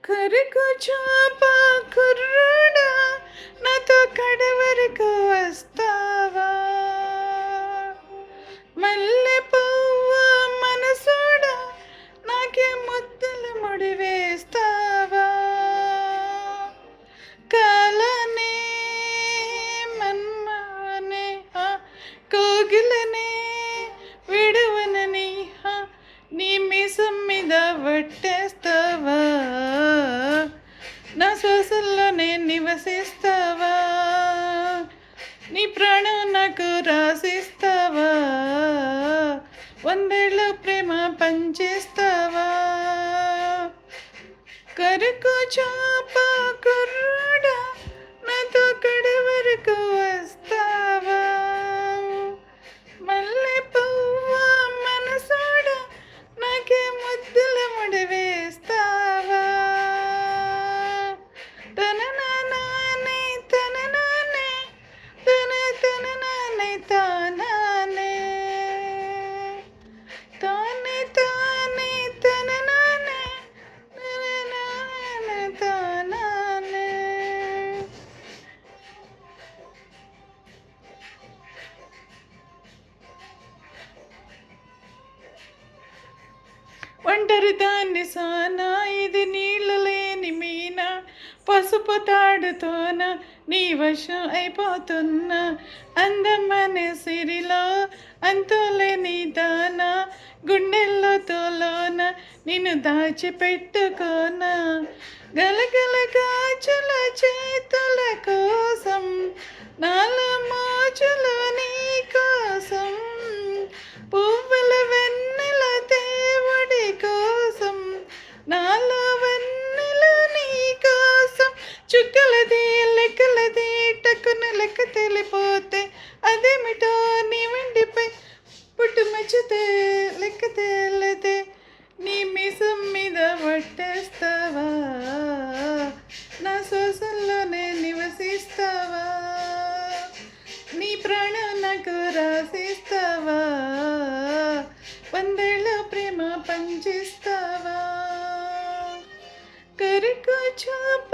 కరకు చాప కుర్రాడా నాతో కడవరకు వస్తావా మల్లె పువ్వు మనసోడా నాకే ముద్దల ముడి వేస్తావా కాలనే మన్మనే కోగిలనే విడవనని నీ మీసం మీద వట్టేస్తావా నా శ్వాసల్లోనే నివసిస్తావా నీ ప్రాణం నాకు రాసిస్తావా వందేళ్ళ ప్రేమ పంచేస్తావా కరకు చాప కుర్రాడా నాతో కడి వరకు వస్తావా మల్లె పువ్వు మనసోడా నాకే ముద్దుల ముడి వేస్తావా తననానే తననానే తననానే తానానే తానే తానే తననానే తననానే తానానే. ఒంటరి దాన్ని సానా ఇది నీళ్ళు లేని మీన పసుపు తాడుతోన నీ వశం అయిపోతున్నా అందమనే సిరిలో అంతులేని దాన గుండెల్లో తోలోన నిన్ను దాచిపెట్టుకోనా గలగల గాజుల చేతుల కోసం నాలో మోజులు నీ కోసం పువ్వుల వెన్నెల దేవుడి కోసం నాలో వెన్నెల నీ కోసం చుక్కలది లెక్కలది టక్కున లెక్క తెలిపోతే అదేమిటో నీ వెండిపై పుట్టు మచ్చితే లెక్క తేలదే నీ మీసం మీద పట్టేస్తావా నా శ్వాసల్లోనే నివసిస్తావా నీ ప్రాణం నాకు రాసిస్తావా వందేళ్ళ ప్రేమ పంచిస్తావా కరకు చాప